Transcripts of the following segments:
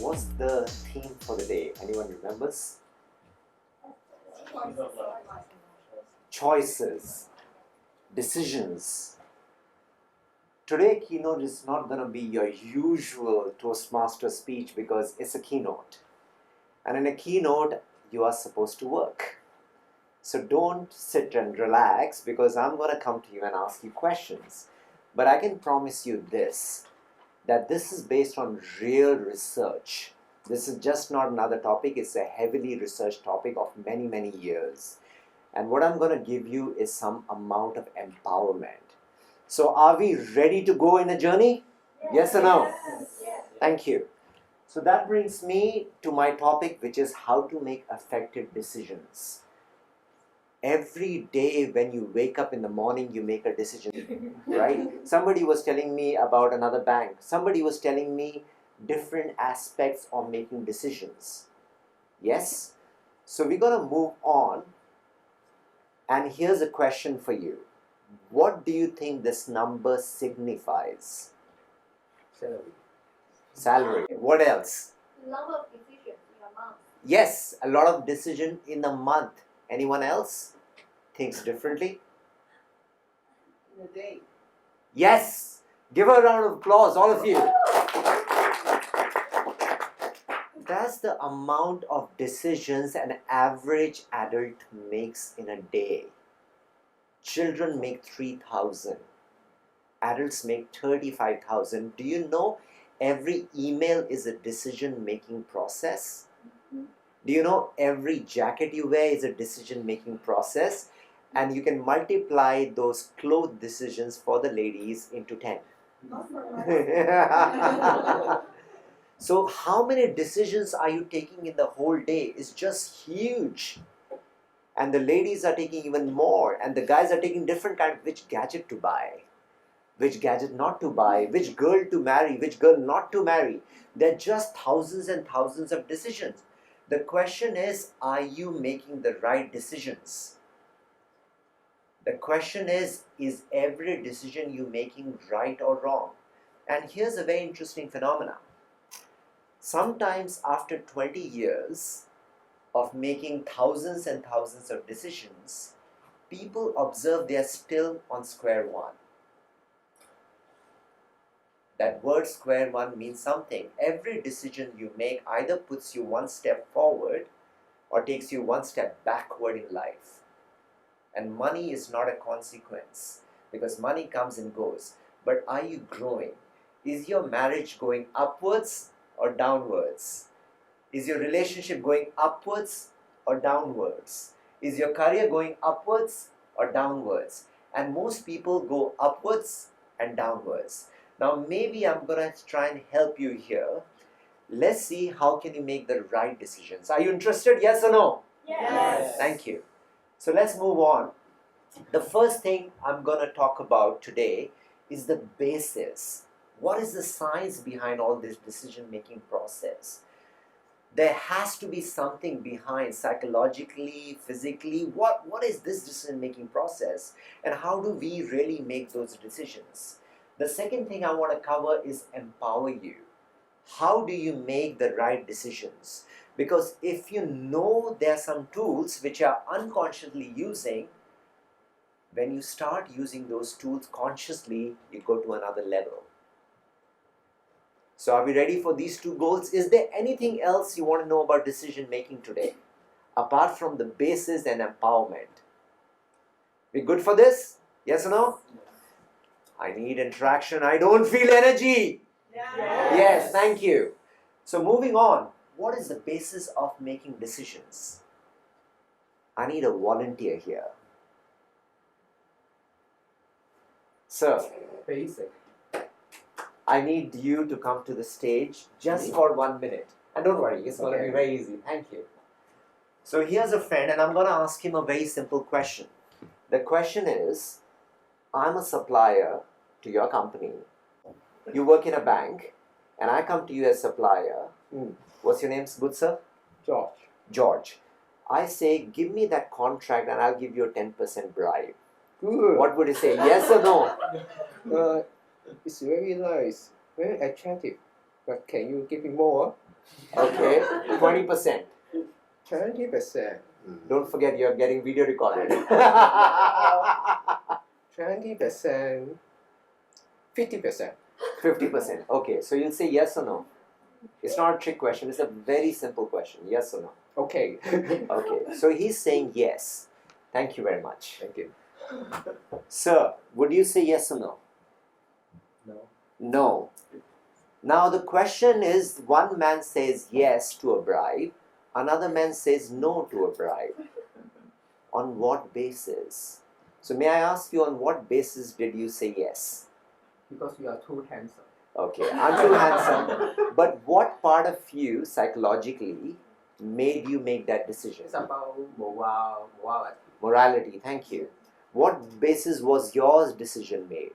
What's the theme for the day? Anyone remembers? Choices, decisions. Today, keynote is not going to be your usual Toastmaster speech because it's a keynote. And in a keynote, you are supposed to work. So don't sit and relax because I'm going to come to you and ask you questions. But I can promise you this, that this is based on real research. This is just not another topic, it's a heavily researched topic of many, many years. And what I'm going to give you is some amount of empowerment. So are we ready to go in a journey? Yes or no? Yes. Thank you. So that brings me to my topic, which is how to make effective decisions. Every day when you wake up in the morning, you make a decision, right? Somebody was telling me about another bank. Somebody was telling me different aspects of making decisions. Yes? So we're going to move on. And here's a question for you. What do you think this number signifies? Salary. What else? Number of decisions in a month. Yes, a lot of decision in a month. Anyone else thinks differently? In a day. Yes! Give her a round of applause, all of you. That's the amount of decisions an average adult makes in a day. Children make 3,000. Adults make 35,000. Do you know every email is a decision-making process? Do you know every jacket you wear is a decision-making process? And you can multiply those clothes decisions for the ladies into 10. So how many decisions are you taking in the whole day? It's just huge. And the ladies are taking even more. And the guys are taking different kind of which gadget to buy, which gadget not to buy, which girl to marry, which girl not to marry. They're just thousands and thousands of decisions. The question is, are you making the right decisions? The question is every decision you're making right or wrong? And here's a very interesting phenomenon. Sometimes after 20 years of making thousands and thousands of decisions, people observe they are still on square one. That word square one means something. Every decision you make either puts you one step forward or takes you one step backward in life. And money is not a consequence because money comes and goes. But are you growing? Is your marriage going upwards or downwards? Is your relationship going upwards or downwards? Is your career going upwards or downwards? And most people go upwards and downwards. Now maybe I'm going to try and help you here. Let's see how can you make the right decisions. Are you interested? Yes or no? Yes. Thank you. So let's move on. The first thing I'm going to talk about today is the basis. What is the science behind all this decision-making process? There has to be something behind psychologically, physically. What is this decision-making process? And how do we really make those decisions? The second thing I want to cover is empower you. How do you make the right decisions? Because if you know there are some tools which you are unconsciously using, when you start using those tools consciously, you go to another level. So are we ready for these two goals? Is there anything else you want to know about decision making today? Apart from the basis and empowerment. We good for this? Yes or no? I need interaction. I don't feel energy. Yes, thank you. So moving on. What is the basis of making decisions? I need a volunteer here. Sir. Basic. I need you to come to the stage just for 1 minute. And don't worry, it's going to be very easy. Thank you. So here's a friend and I'm going to ask him a very simple question. The question is, I'm a supplier to your company. You work in a bank and I come to you as supplier. What's your name, good sir? George. George. I say, give me that contract and I'll give you a 10% bribe. Good. What would you say, yes or no? It's very nice, very attractive. But can you give me more? Okay, 20%. 20%. Don't forget you're getting video recorded. 20%. 50%. 50%. Okay, so you'll say yes or no. It's not a trick question, it's a very simple question. Yes or no. Okay. Okay, so he's saying yes. Thank you very much. Thank you. Sir, would you say yes or no? No. No. Now the question is, one man says yes to a bribe, another man says no to a bribe. On what basis? So may I ask you, on what basis did you say yes? Because you are too handsome. Okay, I'm too handsome. But what part of you psychologically made you make that decision? It's about morality. Morality, thank you. What basis was your decision made?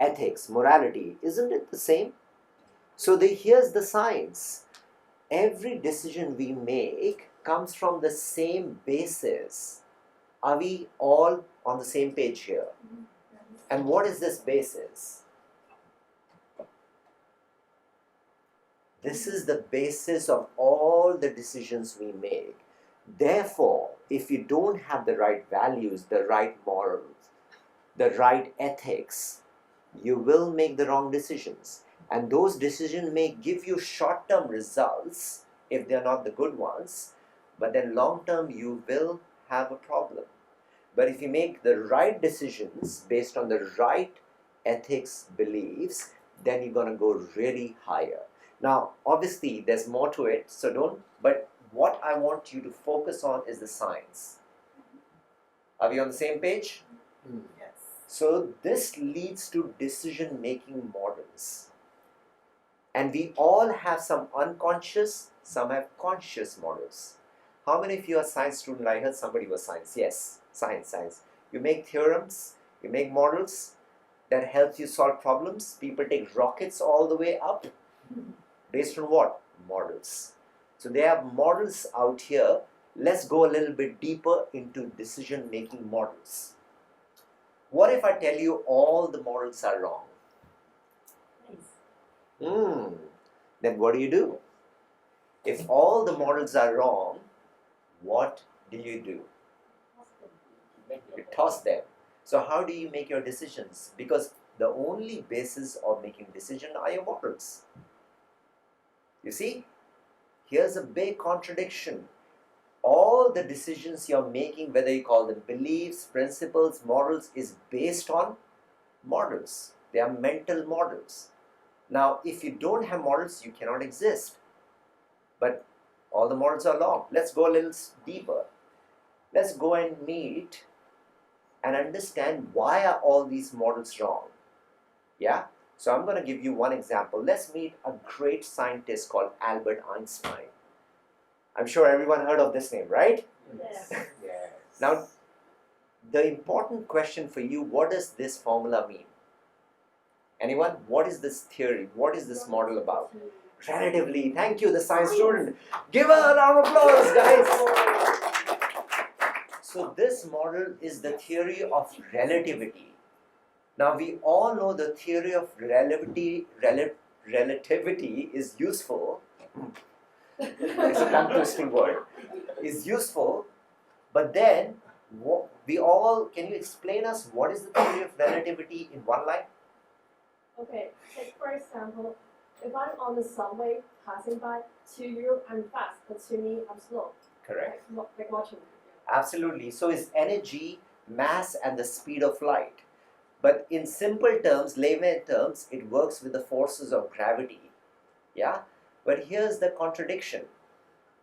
Ethics, morality, isn't it the same? So here's the science. Every decision we make comes from the same basis. Are we all on the same page here? And what is this basis? This is the basis of all the decisions we make. Therefore, if you don't have the right values, the right morals, the right ethics, you will make the wrong decisions. And those decisions may give you short-term results if they're not the good ones, but then long-term you will have a problem. But if you make the right decisions based on the right ethics, beliefs, then you're going to go really higher. Now, obviously, there's more to it, so but what I want you to focus on is the science. Are we on the same page? Yes. So this leads to decision-making models. And we all have some unconscious, some have conscious models. How many of you are science student? I heard somebody was science. Yes, science. You make theorems, you make models that help you solve problems. People take rockets all the way up. Based on what? Models. So they have models out here. Let's go a little bit deeper into decision-making models. What if I tell you all the models are wrong? Then what do? If all the models are wrong, what do? You toss them. So how do you make your decisions? Because the only basis of making decision are your models. You see, here's a big contradiction. All the decisions you're making, whether you call them beliefs, principles, morals, is based on models. They are mental models. Now, if you don't have models, you cannot exist. But all the models are wrong. Let's go a little deeper. Let's go and meet and understand why are all these models wrong. Yeah? So I'm going to give you one example. Let's meet a great scientist called Albert Einstein. I'm sure everyone heard of this name, right? Yes. Yes. Now, the important question for you, what does this formula mean? Anyone? What is this theory? What is this model about? Relatively. Thank you, the science student. Give her a round of applause, guys. So this model is the theory of relativity. Now we all know the theory of relativity is useful. It's a tongue twisting word. Is useful, but then can you explain us what is the theory of relativity in one line? Okay, take for example, if I'm on the subway passing by, to you I'm fast, but to me I'm slow. Correct. Like watching. Absolutely. So is energy, mass, and the speed of light. But in simple terms, layman terms, it works with the forces of gravity. Yeah? But here's the contradiction.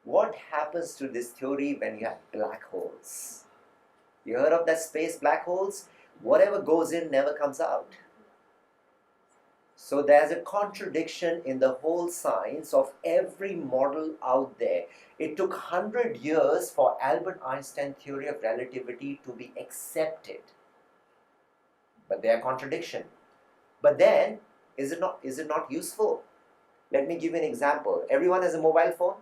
What happens to this theory when you have black holes? You heard of that space black holes? Whatever goes in never comes out. So there's a contradiction in the whole science of every model out there. It took 100 years for Albert Einstein theory of relativity to be accepted. But there are contradiction. But then, is it not useful? Let me give you an example. Everyone has a mobile phone?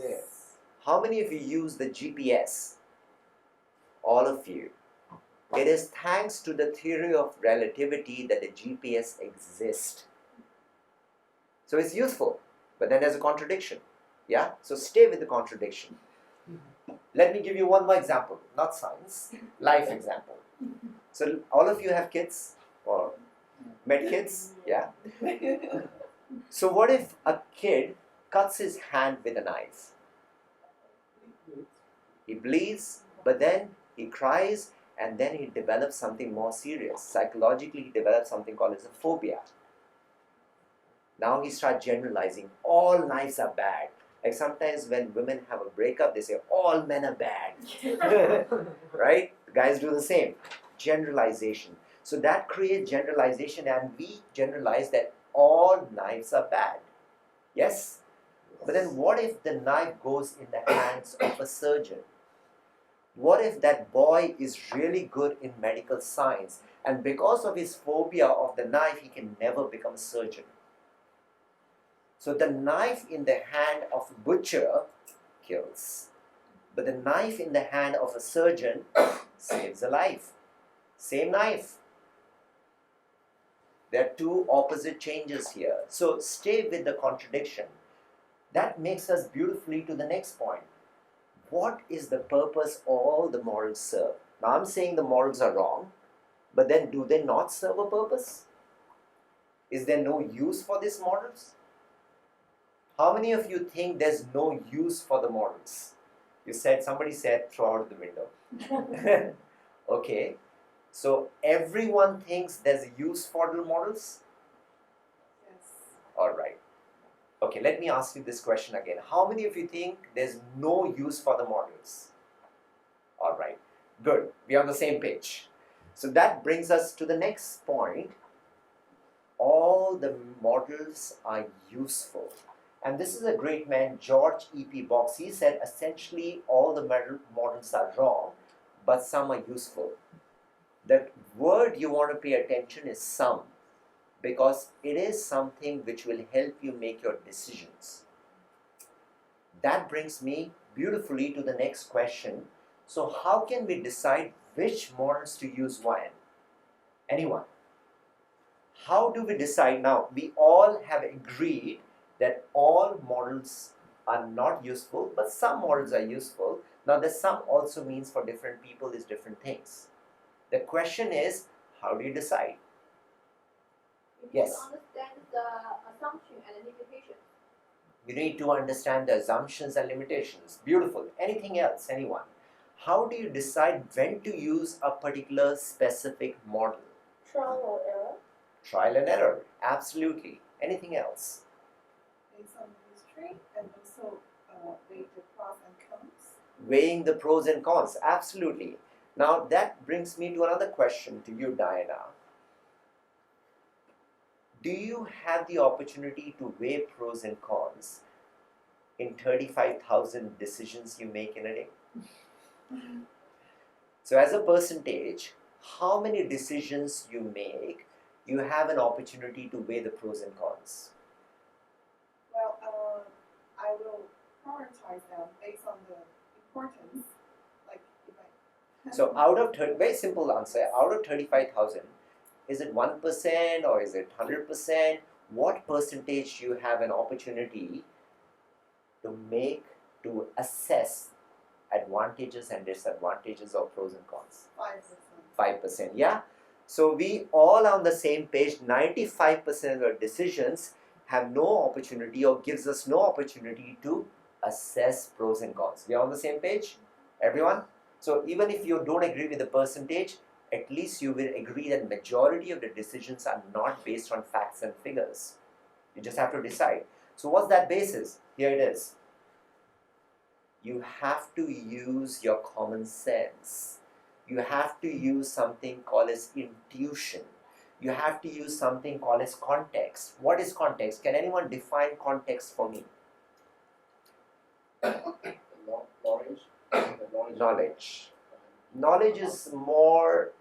Yes. How many of you use the GPS? All of you. It is thanks to the theory of relativity that the GPS exists. So So it's useful, but then there's a contradiction. Yeah? So stay with the contradiction. Let me give you one more example, not science, life example. So all of you have kids or met kids? Yeah? So what if a kid cuts his hand with a knife? He bleeds, but then he cries, and then he develops something more serious. Psychologically, he develops something called as a phobia. Now he starts generalizing, all knives are bad. Like sometimes when women have a breakup, they say, all men are bad. Right? Guys do the same. Generalization. So that creates generalization, and we generalize that all knives are bad. Yes? But then what if the knife goes in the hands of a surgeon? What if that boy is really good in medical science, and because of his phobia of the knife, he can never become a surgeon? So the knife in the hand of a butcher kills, but the knife in the hand of a surgeon saves a life. Same knife. There are two opposite changes here. So stay with the contradiction. That makes us beautifully to the next point. What is the purpose all the morals serve? Now I'm saying the morals are wrong, but then do they not serve a purpose? Is there no use for these morals? How many of you think there's no use for the morals? Somebody said throw out the window. Okay, so everyone thinks there's a use for the morals? Yes. Alright. Okay, let me ask you this question again. How many of you think there's no use for the morals? Alright, good. We're on the same page. So that brings us to the next point. All the models are useful. And this is a great man, George E.P. Box. He said essentially all the models are wrong, but some are useful. The word you want to pay attention is some, because it is something which will help you make your decisions. That brings me beautifully to the next question. So how can we decide which models to use when? Anyone? How do we decide? Now, we all have agreed that all models are not useful, but some models are useful. Now, the some also means for different people is different things. The question is, how do you decide? You need Yes. to understand the assumption and limitation. You need to understand the assumptions and limitations. Beautiful. Anything else? Anyone? How do you decide when to use a particular specific model? Trial or error. Trial and error. Absolutely. Anything else? Based on history and also weigh the pros and cons. Weighing the pros and cons. Absolutely. Now that brings me to another question to you, Diana. Do you have the opportunity to weigh pros and cons in 35,000 decisions you make in a day? So as a percentage, how many decisions you make, you have an opportunity to weigh the pros and cons? Well, I will prioritize them based on the importance. Like if I So out of very simple answer, out of 35,000, is it 1% or is it 100%? What percentage you have an opportunity to assess advantages and disadvantages of pros and cons? 5%. 5%, yeah? So we all are on the same page. 95% of our decisions have no opportunity or gives us no opportunity to assess pros and cons. We are on the same page? Everyone? So even if you don't agree with the percentage, at least you will agree that majority of the decisions are not based on facts and figures. You just have to decide. So what's that basis? Here it is. You have to use your common sense. You have to use something called as intuition. You have to use something called as context. What is context? Can anyone define context for me? Knowledge. Knowledge is more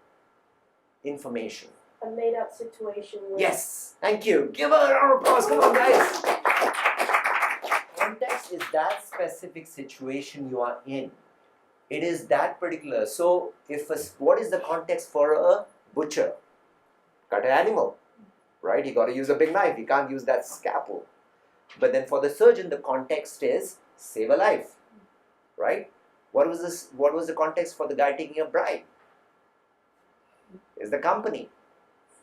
information. A made up situation where Yes, thank you. Give her a round of applause. Come on, guys. Context is that specific situation you are in. It is that particular. So, what is the context for a butcher? Cut an animal, right? You got to use a big knife. You can't use that scalpel. But then for the surgeon, the context is save a life, right? What was this? What was the context for the guy taking a bribe? Is the company.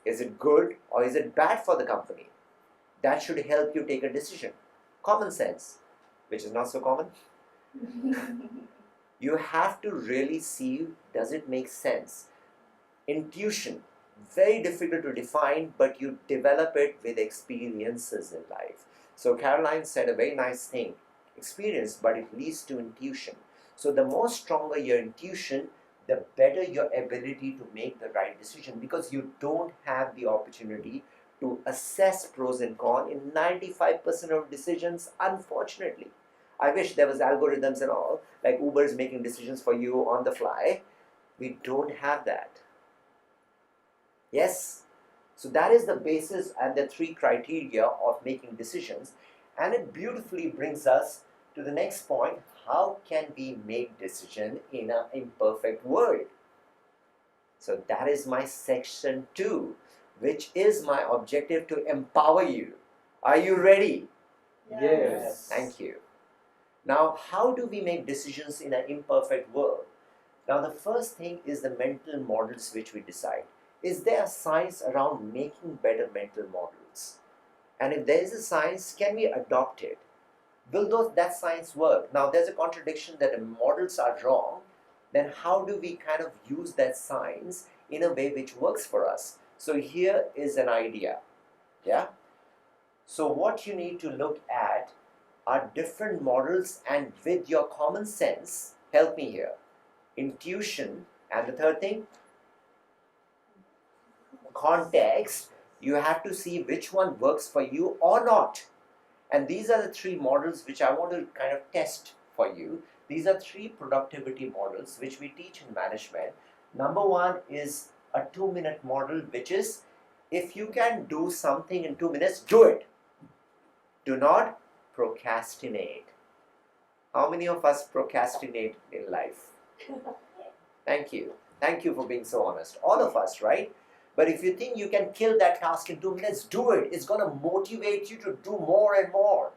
Is it good or is it bad for the company? That should help you take a decision. Common sense, which is not so common. You have to really see, does it make sense? Intuition, very difficult to define, but you develop it with experiences in life. So Caroline said a very nice thing, experience, but it leads to intuition. So the more stronger your intuition, the better your ability to make the right decision, because you don't have the opportunity to assess pros and cons in 95% of decisions, unfortunately. I wish there was algorithms and all, like Uber is making decisions for you on the fly. We don't have that. Yes? So that is the basis and the three criteria of making decisions. And it beautifully brings us to the next point. How can we make decision in an imperfect world? So that is my section 2, which is my objective to empower you. Are you ready? Yes. Thank you. Now, how do we make decisions in an imperfect world? Now, the first thing is the mental models which we decide. Is there a science around making better mental models? And if there is a science, can we adopt it? Will that science work? Now, there's a contradiction that the models are wrong. Then how do we kind of use that science in a way which works for us? So here is an idea. Yeah? So what you need to look at are different models, and with your common sense, help me here. Intuition, and the third thing, context. You have to see which one works for you or not. And these are the three models which I want to kind of test for you. These are three productivity models which we teach in management. Number one is a 2-minute model, which is if you can do something in 2 minutes, do it. Do not procrastinate. How many of us procrastinate in life? Thank you. Thank you for being so honest. All of us, right? But if you think you can kill that task in 2 minutes, do it. It's going to motivate you to do more and more.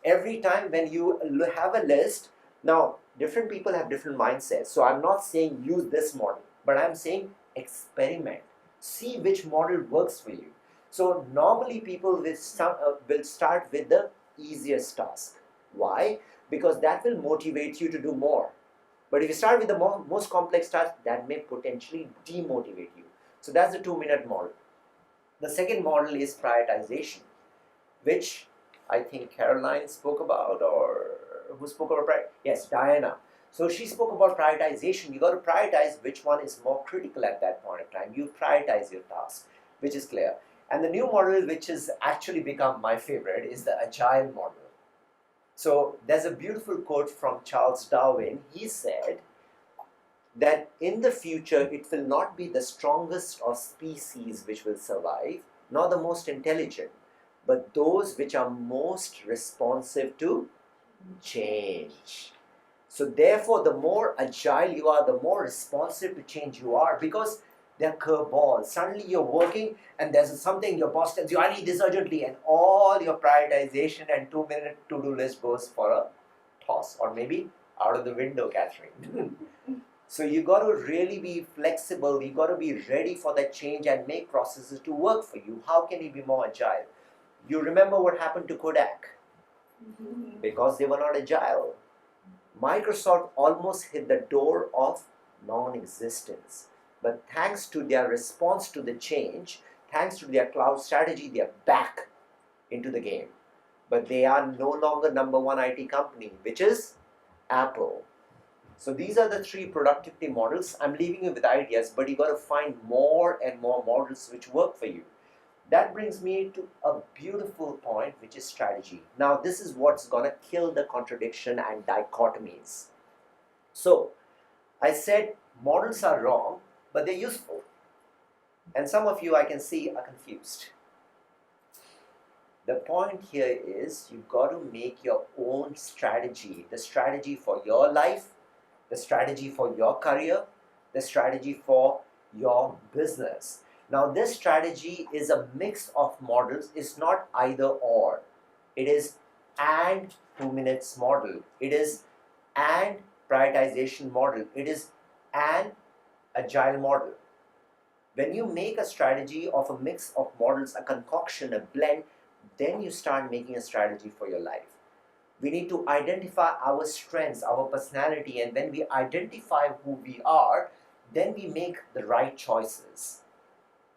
Every time when you have a list, now different people have different mindsets. So I'm not saying use this model, but I'm saying experiment. See which model works for you. So normally people will start with the easiest task. Why? Because that will motivate you to do more. But if you start with the most complex task, that may potentially demotivate you. So that's the 2-minute model. The second model is prioritization, which I think Caroline spoke about, or who spoke about prioritization? Yes, Diana. So she spoke about prioritization. You got to prioritize which one is more critical at that point of time. You prioritize your task, which is clear. And the new model, which has actually become my favorite, is the agile model. So there's a beautiful quote from Charles Darwin. He said that in the future, it will not be the strongest of species which will survive, nor the most intelligent, but those which are most responsive to change. So therefore, the more agile you are, the more responsive to change you are, because they're curveballs. Suddenly you're working and there's something your boss tells you, I need this urgently, and all your prioritization and 2-minute to-do list goes for a toss, or maybe out of the window, Catherine. So you got to really be flexible. You got to be ready for that change and make processes to work for you. How can you be more agile? You remember what happened to Kodak? Because they were not agile. Microsoft almost hit the door of non-existence. But thanks to their response to the change, thanks to their cloud strategy, they are back into the game. But they are no longer number one IT company, which is Apple. So these are the three productivity models. I'm leaving you with ideas, but you got to find more and more models which work for you. That brings me to a beautiful point, which is strategy. Now, this is what's going to kill the contradiction and dichotomies. So, I said models are wrong, but they're useful. And some of you, I can see, are confused. The point here is you've got to make your own strategy. The strategy for your life, the strategy for your career, the strategy for your business. Now, this strategy is a mix of models. It's not either or. it is and 2 minutes model, it is and prioritization model, it is an agile model. When you make a strategy of a mix of models, a concoction, a blend, then you start making a strategy for your life. We need to identify our strengths, our personality, and when we identify who we are, then we make the right choices.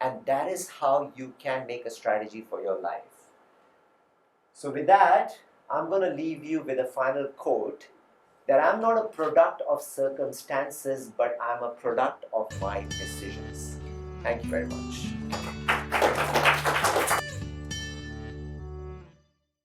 And that is how you can make a strategy for your life. So with that, I'm going to leave you with a final quote, that I'm not a product of circumstances, but I'm a product of my decisions. Thank you very much.